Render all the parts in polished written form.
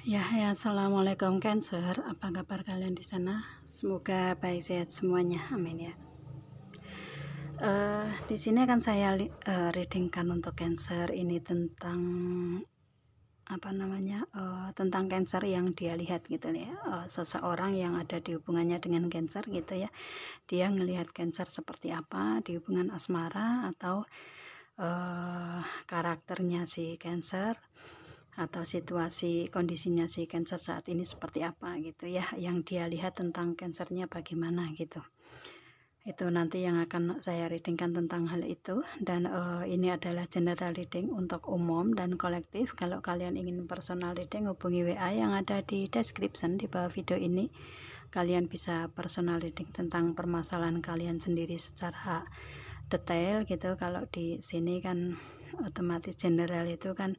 Ya, assalamualaikum Cancer. Apa kabar kalian di sana? Semoga baik sehat semuanya. Amin ya. Di sini akan saya readingkan untuk Cancer ini tentang tentang Cancer yang dia lihat gitu ya. Seseorang yang ada di hubungannya dengan Cancer gitu ya. Dia ngelihat Cancer seperti apa di hubungan asmara atau karakternya si Cancer, atau situasi kondisinya si Cancer saat ini seperti apa gitu ya, yang dia lihat tentang Cancernya bagaimana gitu. Itu nanti yang akan saya readingkan tentang hal itu. Dan ini adalah general reading untuk umum dan kolektif. Kalau kalian ingin personal reading, hubungi WA yang ada di description di bawah video ini. Kalian bisa personal reading tentang permasalahan kalian sendiri secara detail gitu. Kalau di sini kan otomatis general itu kan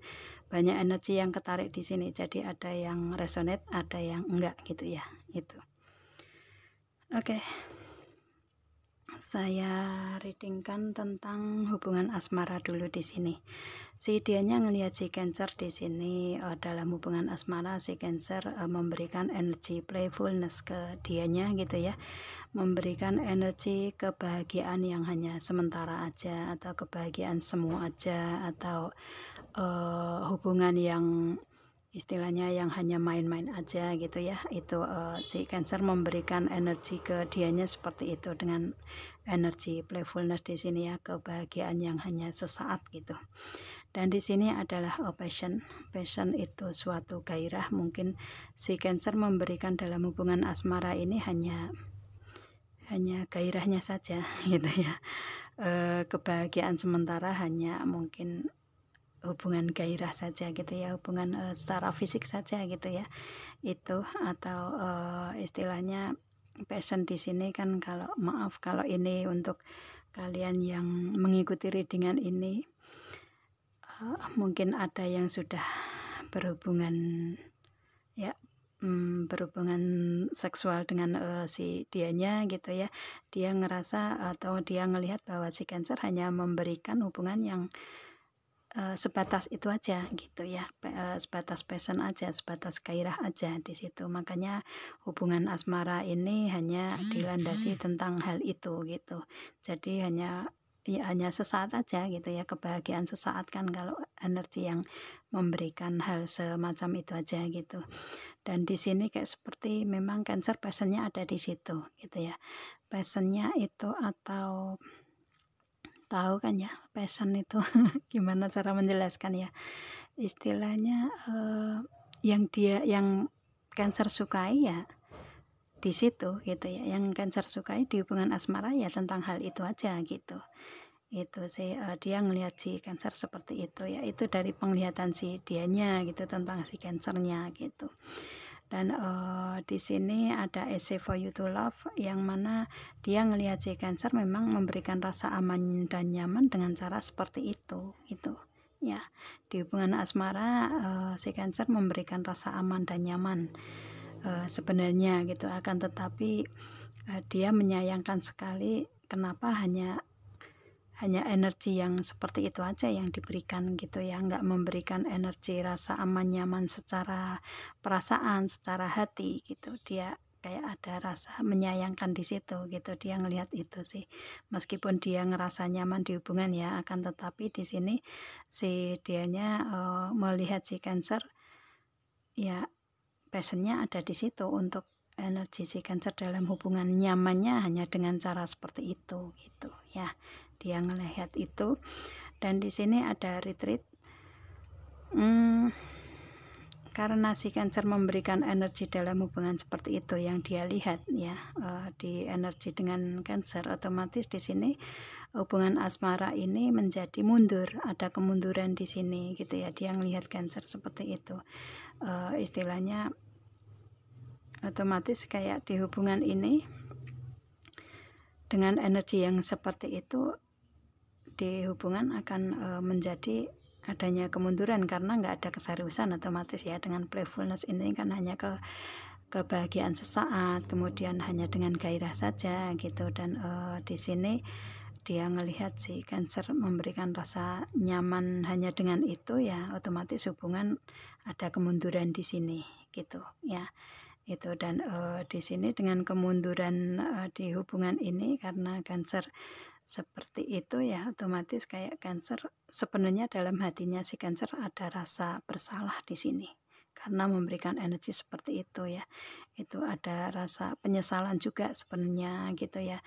banyak energi yang ketarik di sini, jadi ada yang resonate, ada yang enggak gitu ya. Itu oke. Saya readingkan tentang hubungan asmara dulu di sini. Si dianya ngelihat si Cancer di sini dalam hubungan asmara. Si Cancer memberikan energi playfulness ke dianya gitu ya, memberikan energi kebahagiaan yang hanya sementara aja, atau kebahagiaan semu aja, atau hubungan yang istilahnya yang hanya main-main aja gitu ya. Itu si Cancer memberikan energi ke dianya seperti itu, dengan energi playfulness di sini ya, kebahagiaan yang hanya sesaat gitu. Dan di sini adalah passion. Passion itu suatu gairah. Mungkin si Cancer memberikan dalam hubungan asmara ini hanya gairahnya saja gitu ya. Kebahagiaan sementara hanya mungkin hubungan gairah saja gitu ya, hubungan secara fisik saja gitu ya. Itu atau istilahnya passion di sini kan, kalau ini untuk kalian yang mengikuti readingan ini, mungkin ada yang sudah berhubungan ya, berhubungan seksual dengan si dianya gitu ya. Dia ngerasa atau dia ngelihat bahwa si Cancer hanya memberikan hubungan yang sebatas itu aja gitu ya, sebatas passion aja, sebatas gairah aja di situ. Makanya hubungan asmara ini hanya dilandasi tentang hal itu gitu. Jadi hanya sesaat aja gitu ya, kebahagiaan sesaat kan kalau energi yang memberikan hal semacam itu aja gitu. Dan di sini kayak seperti memang Cancer passionnya ada di situ gitu ya. Passionnya itu, atau tahu kan ya passion itu gimana cara menjelaskan ya, istilahnya yang Cancer sukai ya di situ gitu ya. Yang Cancer sukai di hubungan asmara ya tentang hal itu aja gitu. Itu sih dia ngelihat si Cancer seperti itu ya. Itu dari penglihatan si dianya gitu tentang si Cancernya gitu. Dan di sini ada Essay for You to Love, yang mana dia ngelihat si Cancer memang memberikan rasa aman dan nyaman dengan cara seperti itu gitu ya. Di hubungan asmara si Cancer memberikan rasa aman dan nyaman sebenarnya gitu, akan tetapi dia menyayangkan sekali kenapa hanya energi yang seperti itu aja yang diberikan gitu ya, nggak memberikan energi rasa aman nyaman secara perasaan, secara hati gitu. Dia kayak ada rasa menyayangkan di situ gitu. Dia ngelihat itu sih, meskipun dia ngerasa nyaman di hubungan ya, akan tetapi di sini si dianya melihat si Cancer ya, passionnya ada di situ untuk energi si Cancer dalam hubungan nyamannya hanya dengan cara seperti itu gitu ya. Dia ngelihat itu. Dan di sini ada retreat, karena si Cancer memberikan energi dalam hubungan seperti itu yang dia lihat ya, di energi dengan Cancer, otomatis di sini hubungan asmara ini menjadi mundur, ada kemunduran di sini gitu ya. Dia ngelihat Cancer seperti itu, istilahnya otomatis kayak di hubungan ini dengan energi yang seperti itu, di hubungan akan menjadi adanya kemunduran karena nggak ada keseriusan otomatis ya. Dengan playfulness ini kan hanya kebahagiaan sesaat, kemudian hanya dengan gairah saja gitu. Dan di sini dia ngelihat si Cancer memberikan rasa nyaman hanya dengan itu, ya otomatis hubungan ada kemunduran di sini gitu ya. Itu dan di sini dengan kemunduran di hubungan ini karena Cancer seperti itu, ya otomatis kayak Cancer sebenarnya dalam hatinya si Cancer ada rasa bersalah di sini karena memberikan energi seperti itu ya. Itu ada rasa penyesalan juga sebenarnya gitu ya.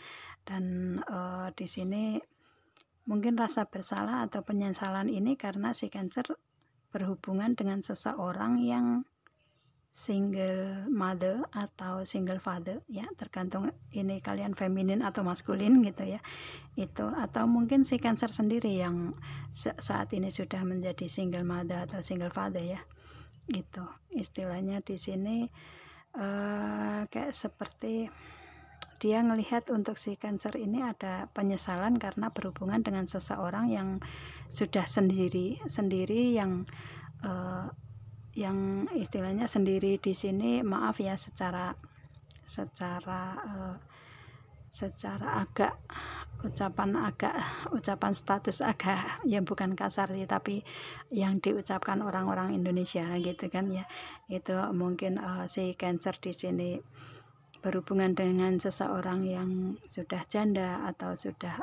Dan di sini mungkin rasa bersalah atau penyesalan ini karena si Cancer berhubungan dengan seseorang yang single mother atau single father ya, tergantung ini kalian feminin atau maskulin gitu ya. Itu atau mungkin si Cancer sendiri yang saat ini sudah menjadi single mother atau single father ya. Itu istilahnya di sini kayak seperti dia ngelihat untuk si Cancer ini ada penyesalan karena berhubungan dengan seseorang yang sudah sendiri yang istilahnya sendiri di sini, maaf ya, secara agak ucapan status agak ya bukan kasar sih, tapi yang diucapkan orang-orang Indonesia gitu kan ya. Itu mungkin si Cancer di sini berhubungan dengan seseorang yang sudah janda atau sudah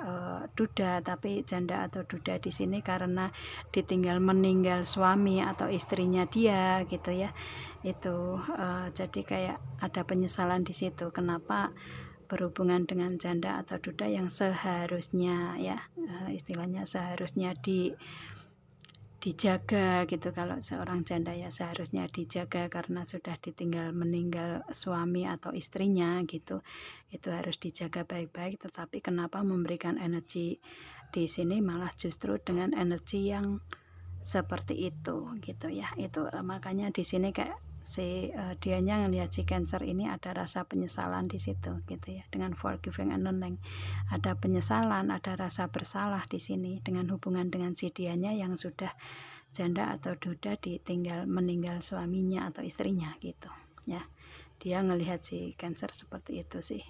duda, tapi janda atau duda di sini karena ditinggal meninggal suami atau istrinya dia gitu ya. Itu jadi kayak ada penyesalan di situ kenapa berhubungan dengan janda atau duda yang seharusnya ya istilahnya seharusnya dijaga gitu. Kalau seorang janda ya seharusnya dijaga karena sudah ditinggal meninggal suami atau istrinya gitu. Itu harus dijaga baik-baik, tetapi kenapa memberikan energi di sini malah justru dengan energi yang seperti itu gitu ya. Itu makanya di sini kayak si dianya ngelihat si Cancer ini ada rasa penyesalan di situ gitu ya. Dengan forgiving and learning ada penyesalan, ada rasa bersalah di sini dengan hubungan dengan si dianya yang sudah janda atau duda ditinggal meninggal suaminya atau istrinya gitu ya. Dia ngelihat si Cancer seperti itu sih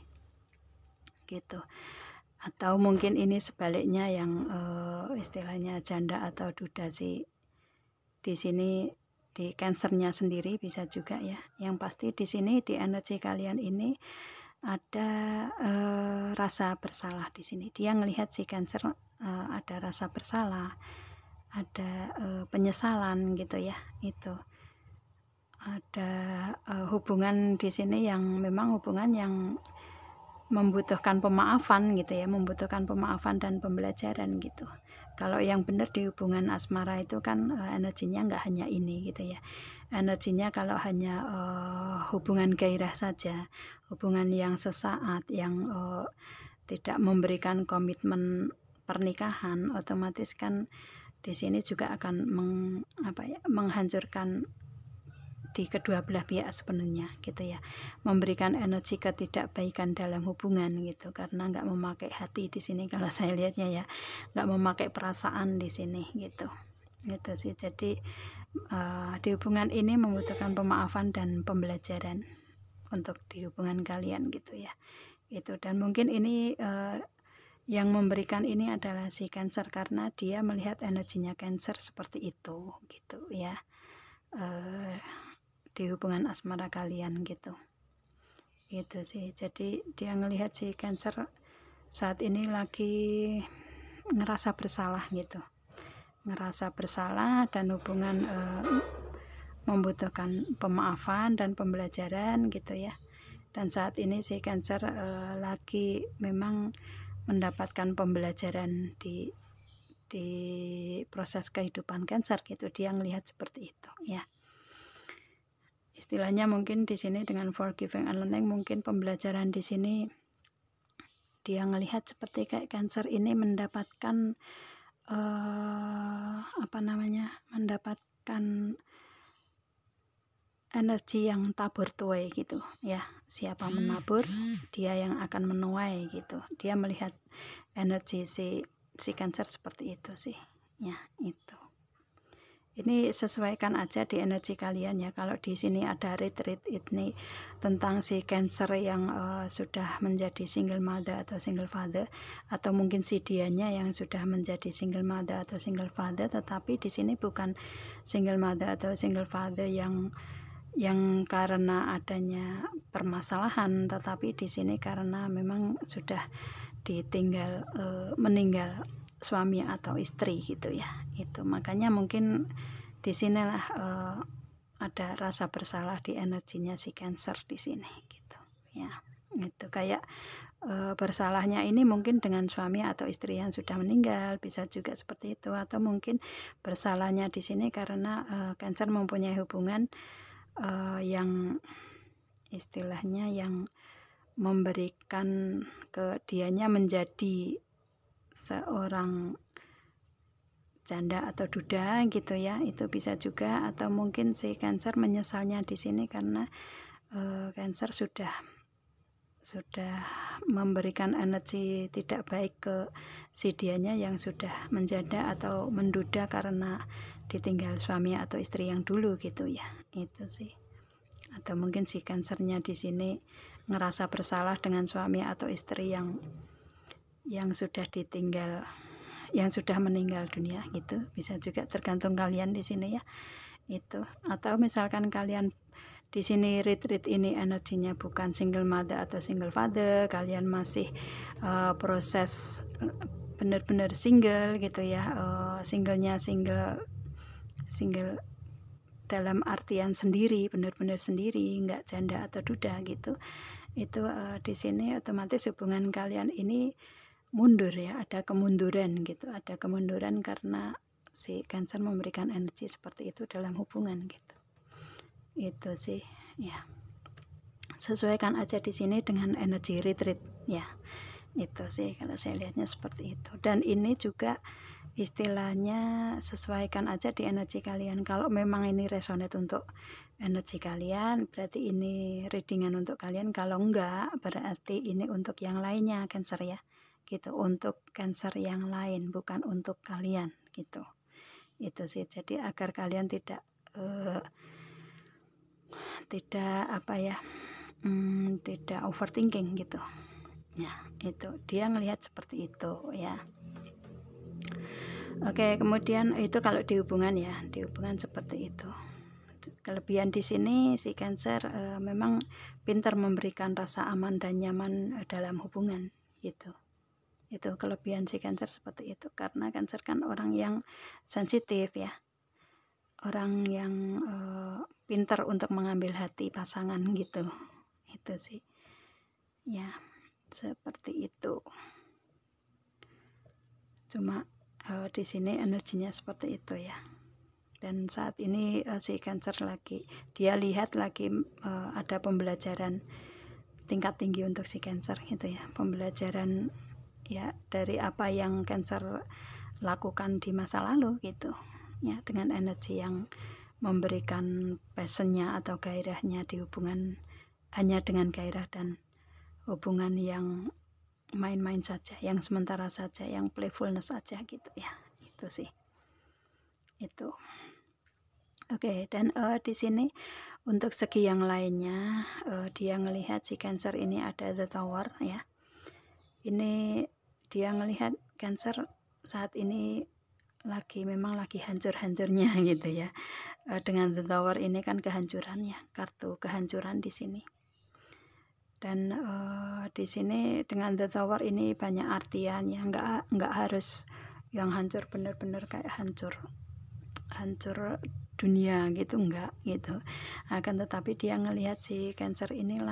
gitu. Atau mungkin ini sebaliknya yang istilahnya janda atau duda sih di sini di Cancernya sendiri bisa juga ya. Yang pasti di sini di energi kalian ini ada rasa bersalah di sini. Dia ngelihat si Cancer ada rasa bersalah, ada penyesalan gitu ya. Itu ada hubungan di sini yang memang hubungan yang membutuhkan pemaafan gitu ya, membutuhkan pemaafan dan pembelajaran gitu. Kalau yang benar di hubungan asmara itu kan energinya nggak hanya ini gitu ya. Energinya kalau hanya hubungan gairah saja, hubungan yang sesaat, yang tidak memberikan komitmen pernikahan, otomatis kan di sini juga akan menghancurkan di kedua belah pihak sebenarnya gitu ya, memberikan energi ketidakbaikan dalam hubungan gitu, karena nggak memakai hati di sini kalau saya lihatnya ya, nggak memakai perasaan di sini gitu sih. Jadi di hubungan ini membutuhkan pemaafan dan pembelajaran untuk di hubungan kalian gitu ya. Itu dan mungkin ini yang memberikan ini adalah si Cancer karena dia melihat energinya Cancer seperti itu gitu ya. Di hubungan asmara kalian gitu. Itu sih. Jadi dia ngelihat si Cancer saat ini lagi ngerasa bersalah gitu. Ngerasa bersalah dan hubungan membutuhkan pemaafan dan pembelajaran gitu ya. Dan saat ini si Cancer lagi memang mendapatkan pembelajaran di proses kehidupan Cancer gitu. Dia ngelihat seperti itu ya. Istilahnya mungkin di sini dengan forgiving and learning, mungkin pembelajaran di sini dia ngelihat seperti kayak Cancer ini mendapatkan mendapatkan energi yang tabur tuai gitu ya. Siapa menabur, dia yang akan menuai gitu. Dia melihat energi si Cancer seperti itu sih ya. Ini sesuaikan aja di energi kalian ya. Kalau di sini ada retreat ini tentang si Cancer yang sudah menjadi single mother atau single father, atau mungkin si dianya yang sudah menjadi single mother atau single father, tetapi di sini bukan single mother atau single father yang karena adanya permasalahan, tetapi di sini karena memang sudah ditinggal meninggal suami atau istri gitu ya. Itu makanya mungkin di sinilah ada rasa bersalah di energinya si Cancer di sini gitu ya. Itu kayak bersalahnya ini mungkin dengan suami atau istri yang sudah meninggal, bisa juga seperti itu, atau mungkin bersalahnya di sini karena Cancer mempunyai hubungan yang istilahnya yang memberikan ke dianya menjadi seorang janda atau duda gitu ya. Itu bisa juga, atau mungkin si Cancer menyesalnya di sini karena Cancer sudah memberikan energi tidak baik ke si dianya yang sudah menjanda atau menduda karena ditinggal suami atau istri yang dulu gitu ya. Itu sih. Atau mungkin si Cancernya di sini ngerasa bersalah dengan suami atau istri yang sudah ditinggal, yang sudah meninggal dunia gitu. Bisa juga, tergantung kalian di sini ya. Itu. Atau misalkan kalian di sini retreat ini energinya bukan single mother atau single father, kalian masih proses benar-benar single gitu ya. Singlenya single dalam artian sendiri, benar-benar sendiri, nggak janda atau duda gitu. Itu di sini otomatis hubungan kalian ini mundur ya, ada kemunduran gitu, ada kemunduran karena si Cancer memberikan energi seperti itu dalam hubungan gitu. Itu sih ya. Sesuaikan aja di sini dengan energi retreat ya. Itu sih kalau saya lihatnya seperti itu. Dan ini juga istilahnya sesuaikan aja di energi kalian. Kalau memang ini resonate untuk energi kalian, berarti ini readingan untuk kalian. Kalau enggak, berarti ini untuk yang lainnya, Cancer ya. Gitu, untuk Cancer yang lain, bukan untuk kalian gitu. Itu sih. Jadi agar kalian tidak tidak overthinking gitu ya. Itu dia ngelihat seperti itu ya. Oke, kemudian itu kalau di hubungan ya, di hubungan seperti itu. Kelebihan di sini si Cancer memang pintar memberikan rasa aman dan nyaman dalam hubungan gitu. Itu kelebihan si Cancer seperti itu, karena Cancer kan orang yang sensitif ya, orang yang pintar untuk mengambil hati pasangan gitu. Itu sih ya, seperti itu. Cuma di sini energinya seperti itu ya. Dan saat ini si Cancer dia lihat lagi ada pembelajaran tingkat tinggi untuk si Cancer gitu ya. Pembelajaran ya dari apa yang Cancer lakukan di masa lalu gitu ya, dengan energi yang memberikan passionnya atau gairahnya di hubungan hanya dengan gairah dan hubungan yang main-main saja, yang sementara saja, yang playfulness saja gitu ya. Itu sih. Itu. Oke, dan di sini untuk segi yang lainnya dia ngelihat si Cancer ini ada The Tower ya. Ini dia ngelihat Cancer saat ini memang lagi hancur-hancurnya gitu ya. Dengan The Tower ini kan kehancuran ya, kartu kehancuran di sini. Dan di sini dengan The Tower ini banyak artian ya, nggak harus yang hancur bener-bener kayak hancur dunia gitu, enggak gitu. Akan tetapi dia ngelihat si Cancer ini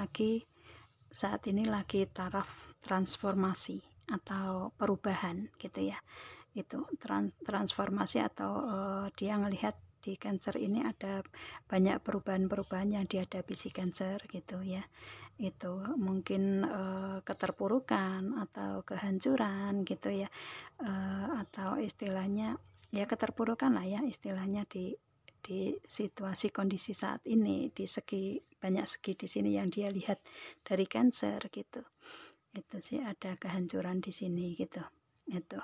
saat ini lagi taraf transformasi atau perubahan gitu ya. Itu transformasi atau dia ngelihat di Cancer ini ada banyak perubahan-perubahan yang dihadapi si Cancer gitu ya. Itu mungkin keterpurukan atau kehancuran gitu ya, atau istilahnya ya keterpurukan lah ya istilahnya di situasi kondisi saat ini, di banyak segi di sini yang dia lihat dari Cancer gitu. Itu sih ada kehancuran di sini gitu. Itu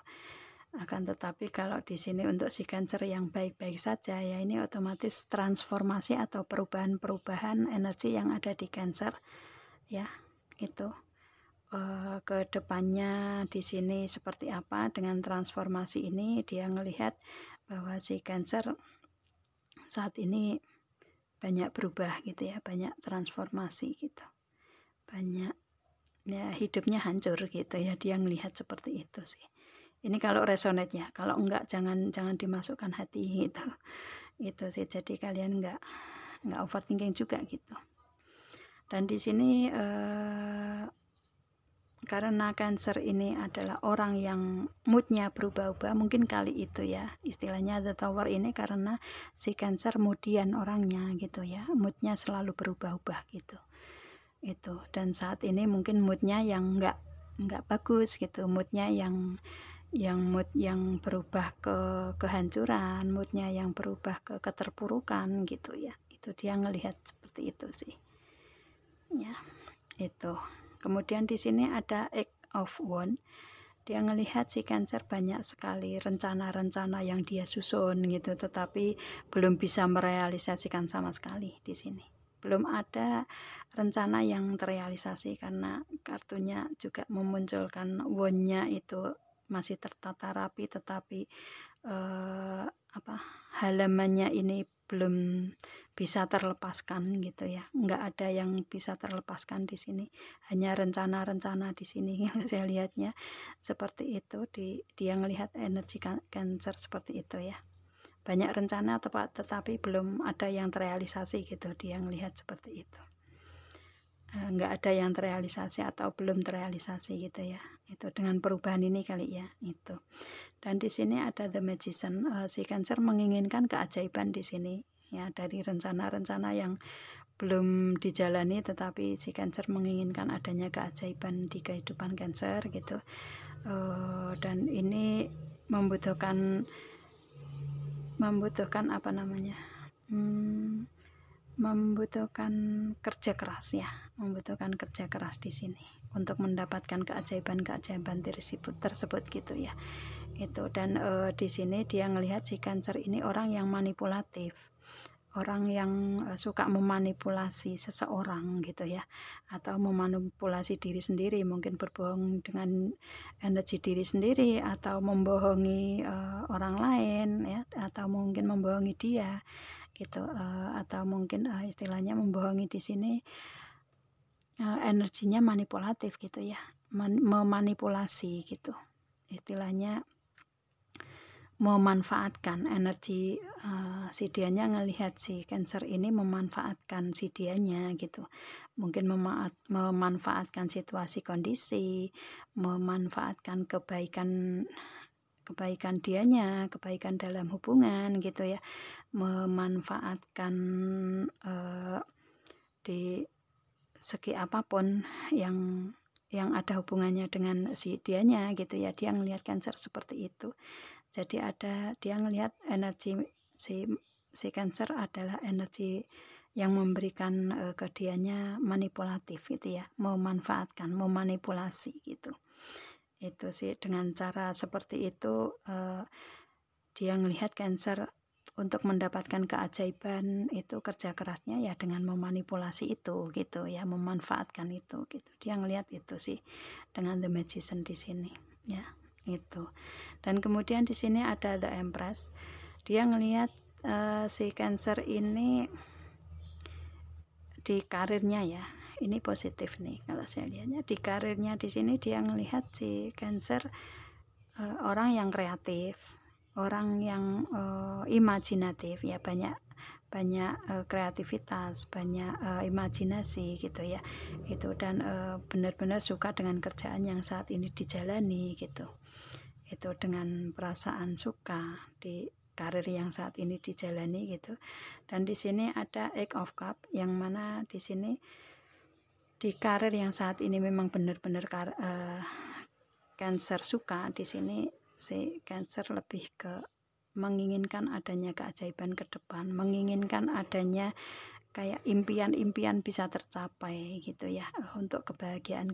Akan tetapi kalau di sini untuk si Cancer yang baik-baik saja, ya ini otomatis transformasi atau perubahan-perubahan energi yang ada di Cancer, ya itu ke depannya di sini seperti apa. Dengan transformasi ini dia ngelihat bahwa si Cancer saat ini banyak berubah gitu ya, banyak transformasi gitu, banyak ya hidupnya hancur gitu ya, dia ngelihat seperti itu sih. Ini kalau resonate ya, kalau enggak jangan dimasukkan hati gitu. Itu sih, jadi kalian enggak overthinking juga gitu. Dan di sini karena Cancer ini adalah orang yang moodnya berubah-ubah, mungkin kali itu ya istilahnya The Tower ini, karena si Cancer moodian orangnya gitu ya, moodnya selalu berubah-ubah gitu. Itu, dan saat ini mungkin moodnya yang enggak bagus gitu, moodnya yang mood yang berubah ke kehancuran, moodnya yang berubah ke keterpurukan gitu ya. Itu dia ngelihat seperti itu sih. Ya, itu. Kemudian di sini ada Eight of Wands. Dia ngelihat si Cancer banyak sekali rencana-rencana yang dia susun gitu, tetapi belum bisa merealisasikan sama sekali di sini. Belum ada rencana yang terrealisasi karena kartunya juga memunculkan wand-nya itu masih tertata rapi, tetapi halamannya ini belum bisa terlepaskan gitu ya, nggak ada yang bisa terlepaskan di sini, hanya rencana-rencana di sini. Saya lihatnya seperti itu, dia ngelihat energi Cancer seperti itu ya, banyak rencana tetapi belum ada yang terrealisasi gitu, dia ngelihat seperti itu. Nggak ada yang terrealisasi atau belum terrealisasi gitu ya, itu dengan perubahan ini kali ya itu. Dan di sini ada The Magician. Si Cancer menginginkan keajaiban di sini ya, dari rencana-rencana yang belum dijalani, tetapi si Cancer menginginkan adanya keajaiban di kehidupan Cancer gitu. Dan ini membutuhkan apa namanya, membutuhkan kerja keras ya, membutuhkan kerja keras di sini untuk mendapatkan keajaiban-keajaiban tersebut gitu ya. Itu, dan di sini dia ngelihat si Cancer ini orang yang manipulatif, orang yang suka memanipulasi seseorang gitu ya, atau memanipulasi diri sendiri, mungkin berbohong dengan energi diri sendiri, atau membohongi orang lain ya, atau mungkin membohongi dia gitu, atau mungkin istilahnya membohongi di sini energinya manipulatif gitu ya, memanipulasi gitu, istilahnya memanfaatkan energi si dianya. Ngelihat si Cancer ini memanfaatkan si dianya gitu, mungkin memanfaatkan situasi kondisi, memanfaatkan kebaikan dianya, kebaikan dalam hubungan gitu ya, memanfaatkan di segi apapun yang ada hubungannya dengan si dianya gitu ya, dia ngelihat Cancer seperti itu. Jadi dia ngelihat energi si Cancer adalah energi yang memberikan ke dianya manipulatif gitu ya, memanfaatkan, memanipulasi gitu. Itu sih, dengan cara seperti itu dia ngelihat Cancer untuk mendapatkan keajaiban itu kerja kerasnya ya dengan memanipulasi itu gitu ya, memanfaatkan itu gitu. Dia ngelihat itu sih dengan The Magician di sini ya, itu. Dan kemudian di sini ada The Empress. Dia ngelihat si Cancer ini di karirnya ya, ini positif nih kalau saya lihatnya. Di karirnya di sini dia ngelihat si Cancer orang yang kreatif, orang yang imajinatif ya, banyak kreativitas, banyak imajinasi gitu ya, itu. Dan benar-benar suka dengan kerjaan yang saat ini dijalani gitu, itu dengan perasaan suka di karir yang saat ini dijalani gitu. Dan di sini ada Eight of Cups, yang mana di sini di karir yang saat ini memang benar-benar Cancer suka. Di sini si Cancer lebih ke menginginkan adanya keajaiban ke depan, menginginkan adanya kayak impian-impian bisa tercapai gitu ya, untuk kebahagiaan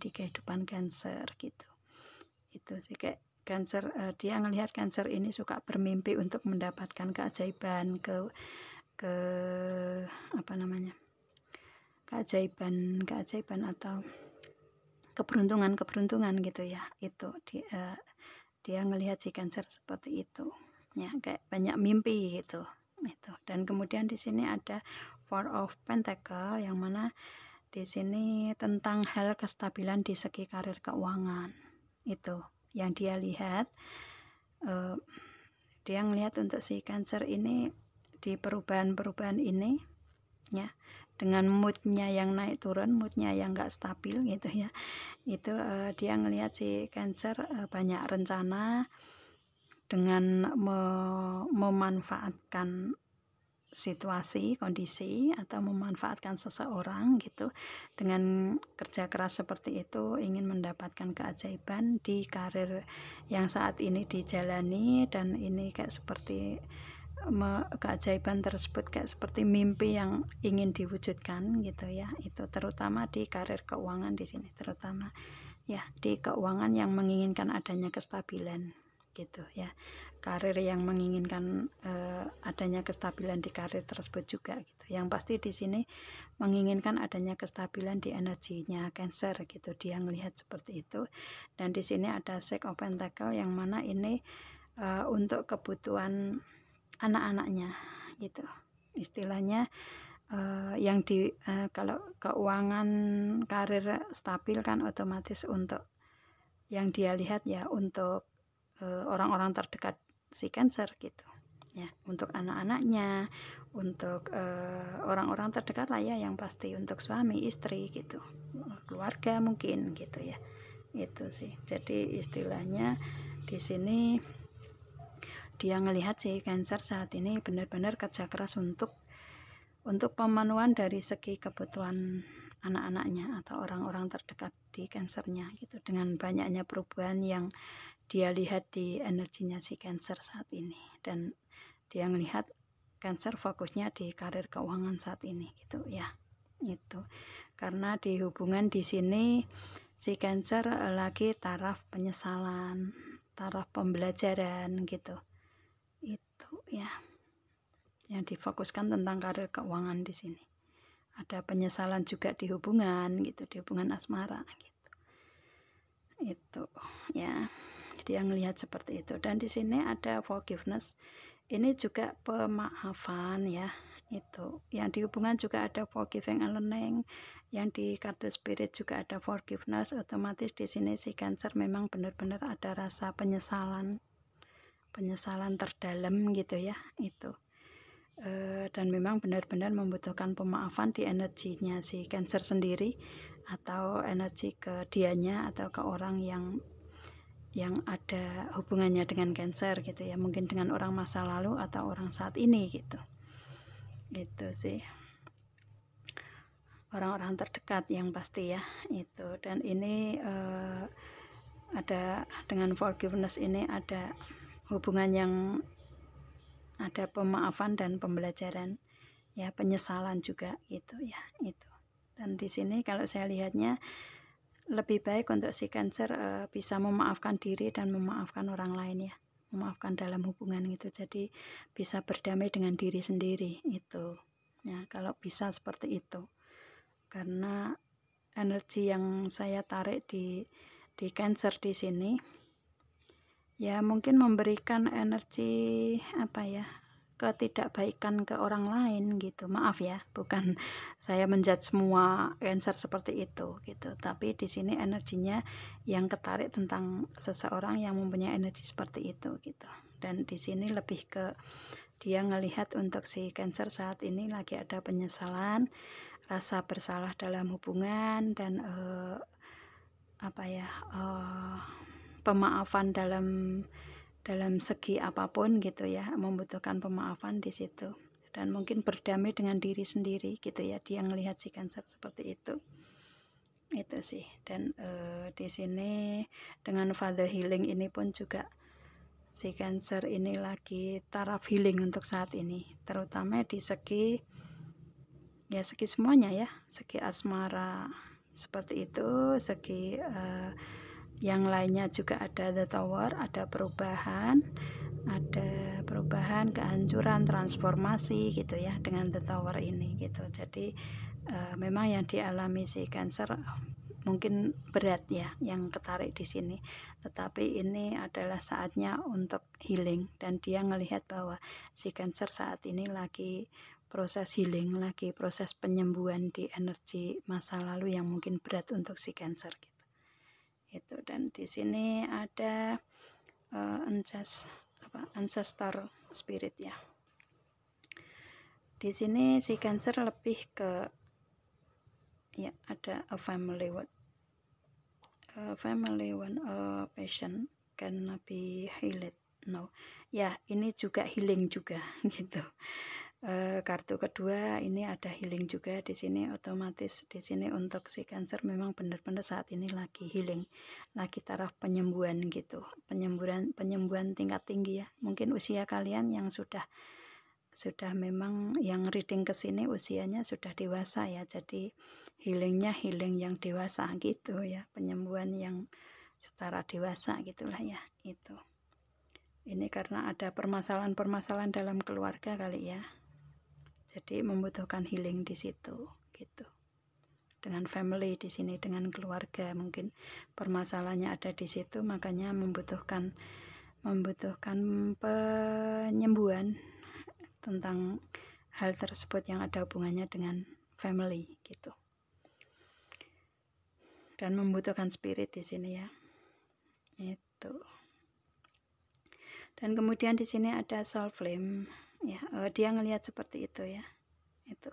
di kehidupan Cancer gitu. Itu sih, kayak Cancer, dia ngelihat Cancer ini suka bermimpi untuk mendapatkan keajaiban, ke apa namanya, keajaiban atau keberuntungan gitu ya. Itu dia ngelihat si Cancer seperti itu ya, kayak banyak mimpi gitu itu. Dan kemudian di sini ada Four of Pentacle, yang mana di sini tentang hal kestabilan di segi karir keuangan. Itu yang dia lihat. Dia ngelihat untuk si Cancer ini di perubahan-perubahan ini ya, dengan moodnya yang naik turun, moodnya yang nggak stabil gitu ya. Itu dia ngelihat si Cancer banyak rencana dengan memanfaatkan situasi, kondisi, atau memanfaatkan seseorang gitu. Dengan kerja keras seperti itu ingin mendapatkan keajaiban di karir yang saat ini dijalani, dan ini kayak seperti keajaiban tersebut kayak seperti mimpi yang ingin diwujudkan gitu ya. Itu terutama di karir keuangan di sini, terutama ya di keuangan yang menginginkan adanya kestabilan gitu ya. Karir yang menginginkan adanya kestabilan di karir tersebut juga gitu. Yang pasti di sini menginginkan adanya kestabilan di energinya Cancer gitu. Dia melihat seperti itu. Dan di sini ada Six of Pentacle, yang mana ini untuk kebutuhan anak-anaknya gitu. Istilahnya yang kalau keuangan karir stabil kan otomatis untuk yang dia lihat ya untuk orang-orang terdekat si Cancer gitu ya, untuk anak-anaknya, untuk orang-orang terdekat lah ya, yang pasti untuk suami, istri gitu, keluarga mungkin gitu ya. Itu sih. Jadi istilahnya di sini dia ngelihat si Cancer saat ini benar-benar kerja keras untuk pemenuhan dari segi kebutuhan anak-anaknya atau orang-orang terdekat di Cancernya gitu, dengan banyaknya perubahan yang dia lihat di energinya si Cancer saat ini. Dan dia melihat Cancer fokusnya di karir keuangan saat ini gitu ya. Itu karena di hubungan di sini si Cancer lagi taraf penyesalan, taraf pembelajaran gitu. Itu ya, yang difokuskan tentang karir keuangan di sini. Ada penyesalan juga di hubungan gitu, di hubungan asmara gitu. Itu ya, dia ngelihat seperti itu. Dan di sini ada forgiveness, ini juga pemaafan ya. Itu yang di hubungan juga ada forgiving and learning, yang di kartu spirit juga ada forgiveness. Otomatis di sini si Cancer memang benar-benar ada rasa penyesalan terdalam gitu ya. Itu dan memang benar-benar membutuhkan pemaafan di energinya si Cancer sendiri, atau energi ke dianya atau ke orang yang ada hubungannya dengan Cancer gitu ya, mungkin dengan orang masa lalu atau orang saat ini gitu. Itu sih, orang-orang terdekat yang pasti ya itu. Dan ini ada dengan forgiveness ini ada hubungan yang ada pemaafan dan pembelajaran ya, penyesalan juga gitu ya. Itu. Dan di sini kalau saya lihatnya lebih baik untuk si Cancer bisa memaafkan diri dan memaafkan orang lain ya, memaafkan dalam hubungan gitu. Jadi bisa berdamai dengan diri sendiri itu ya, kalau bisa seperti itu. Karena energi yang saya tarik di Cancer di sini ya, mungkin memberikan energi apa ya, ketidakbaikan ke orang lain gitu. Maaf ya, bukan saya menjudge semua Cancer seperti itu gitu, tapi di sini energinya yang ketarik tentang seseorang yang mempunyai energi seperti itu gitu. Dan di sini lebih ke dia ngelihat untuk si Cancer saat ini lagi ada penyesalan, rasa bersalah dalam hubungan, dan pemaafan dalam segi apapun gitu ya, membutuhkan pemaafan di situ. Dan mungkin berdamai dengan diri sendiri gitu ya, dia ngelihat si Cancer seperti itu. Itu sih. Dan di sini dengan Father Healing ini pun juga si Cancer ini lagi taraf healing untuk saat ini, terutama di segi semuanya ya, segi asmara seperti itu, segi yang lainnya juga ada the tower, ada perubahan, kehancuran, transformasi gitu ya dengan the tower ini gitu. Jadi memang yang dialami si Cancer mungkin berat ya yang ketarik di sini, tetapi ini adalah saatnya untuk healing, dan dia ngelihat bahwa si Cancer saat ini lagi proses healing, lagi proses penyembuhan di energi masa lalu yang mungkin berat untuk si Cancer gitu. Itu, dan di sini ada ancestor spirit ya. Di sini si Cancer lebih ke ya ada a family one patient can be healed. No, ya ini juga healing juga gitu. Kartu kedua ini ada healing juga di sini, otomatis di sini untuk si Cancer memang benar-benar saat ini lagi healing, lagi taraf penyembuhan gitu, penyembuhan tingkat tinggi ya. Mungkin usia kalian yang sudah memang yang reading ke sini usianya sudah dewasa ya, jadi healingnya healing yang dewasa gitu ya, penyembuhan yang secara dewasa gitulah ya. Itu ini karena ada permasalahan dalam keluarga kali ya, jadi membutuhkan healing di situ gitu. Dengan family di sini, dengan keluarga, mungkin permasalahannya ada di situ, makanya membutuhkan penyembuhan tentang hal tersebut yang ada hubungannya dengan family gitu. Dan membutuhkan spirit di sini ya. Itu. Dan kemudian di sini ada soul flame ya, dia ngelihat seperti itu ya. Itu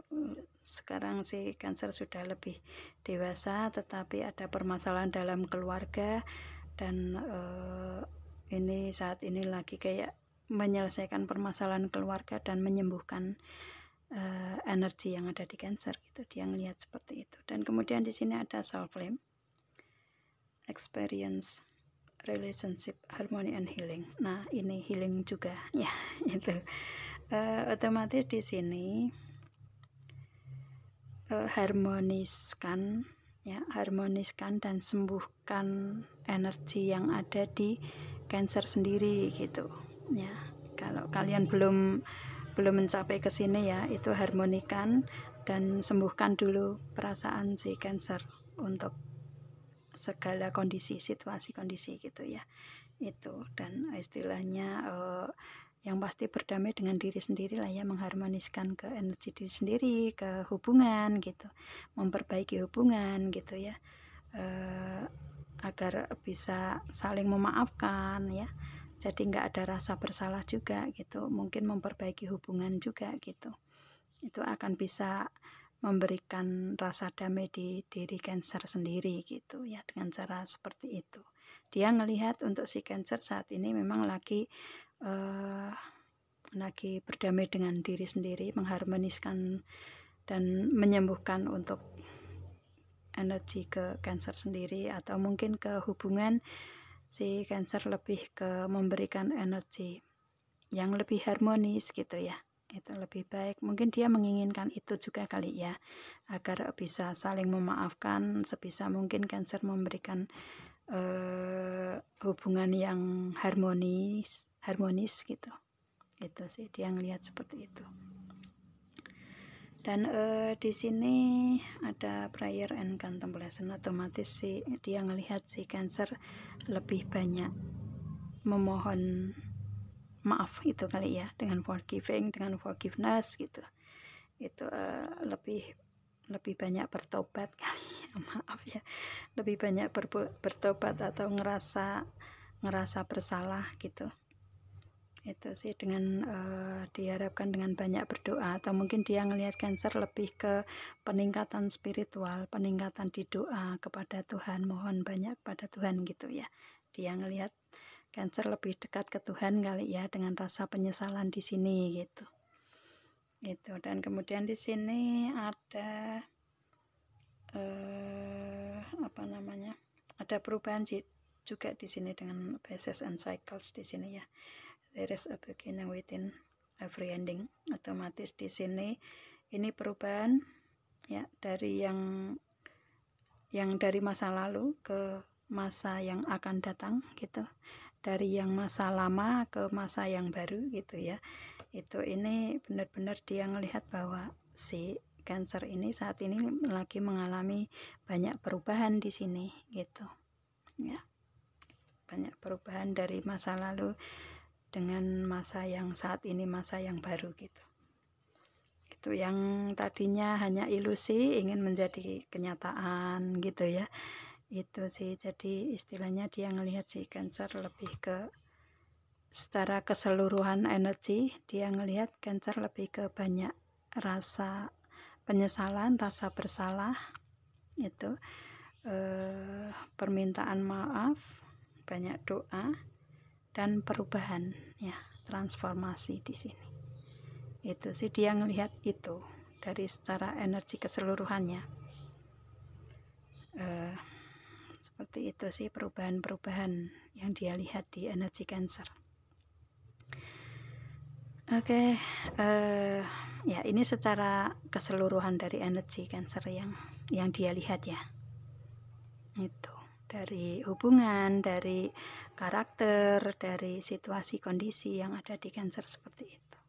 sekarang si Cancer sudah lebih dewasa, tetapi ada permasalahan dalam keluarga, dan ini saat ini lagi kayak menyelesaikan permasalahan keluarga dan menyembuhkan energi yang ada di Cancer gitu. Dia ngelihat seperti itu. Dan kemudian di sini ada soul flame, experience relationship harmony and healing. Nah ini healing juga ya. Itu otomatis di sini harmoniskan dan sembuhkan energi yang ada di Cancer sendiri gitu ya. Kalau kalian belum mencapai ke sini ya, itu harmonikan dan sembuhkan dulu perasaan si Cancer untuk segala kondisi, situasi, kondisi gitu ya. Itu, dan istilahnya yang pasti berdamai dengan diri sendiri lah ya, mengharmoniskan ke energi diri sendiri, ke hubungan gitu, memperbaiki hubungan gitu ya, agar bisa saling memaafkan ya, jadi nggak ada rasa bersalah juga gitu, mungkin memperbaiki hubungan juga gitu. Itu akan bisa memberikan rasa damai di diri Cancer sendiri gitu ya, dengan cara seperti itu. Dia ngelihat untuk si Cancer saat ini memang lagi berdamai dengan diri sendiri, mengharmoniskan dan menyembuhkan untuk energi ke Cancer sendiri, atau mungkin ke hubungan si Cancer lebih ke memberikan energi yang lebih harmonis gitu ya. Itu lebih baik, mungkin dia menginginkan itu juga kali ya, agar bisa saling memaafkan, sebisa mungkin Cancer memberikan hubungan yang harmonis gitu. Itu sih dia ngelihat seperti itu. Dan di sini ada prayer and contemplation, otomatis sih dia ngelihat si Cancer lebih banyak memohon maaf itu kali ya, dengan forgiving, dengan forgiveness gitu. Itu lebih banyak bertobat kali ya, maaf ya, lebih banyak bertobat atau ngerasa bersalah gitu. Itu sih, dengan diharapkan dengan banyak berdoa, atau mungkin dia ngelihat Cancer lebih ke peningkatan spiritual, peningkatan di doa kepada Tuhan, mohon banyak kepada Tuhan gitu ya. Dia ngelihat Cancer lebih dekat ke Tuhan kali ya, dengan rasa penyesalan di sini gitu. Itu, dan kemudian di sini ada ada perubahan juga di sini dengan phases and cycles di sini ya. There is a beginning within every ending. Otomatis di sini ini perubahan ya, dari yang dari masa lalu ke masa yang akan datang gitu, dari yang masa lama ke masa yang baru gitu ya. Ini benar-benar dia ngelihat bahwa si Cancer ini saat ini lagi mengalami banyak perubahan di sini gitu ya, banyak perubahan dari masa lalu dengan masa yang saat ini, masa yang baru gitu. Itu yang tadinya hanya ilusi ingin menjadi kenyataan gitu ya. Itu sih, jadi istilahnya dia ngelihat si Cancer lebih ke secara keseluruhan energi, dia ngelihat Cancer lebih ke banyak rasa penyesalan, rasa bersalah, itu permintaan maaf, banyak doa, dan perubahan ya, transformasi di sini. Itu sih dia ngelihat itu dari secara energi keseluruhannya. Seperti itu sih perubahan-perubahan yang dia lihat di energi Cancer. Oke, ya ini secara keseluruhan dari energi Cancer yang dia lihat ya. Itu dari hubungan, dari karakter, dari situasi kondisi yang ada di Cancer seperti itu.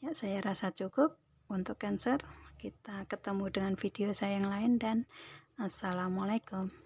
Ya, saya rasa cukup untuk Cancer. Kita ketemu dengan video saya yang lain dan assalamualaikum.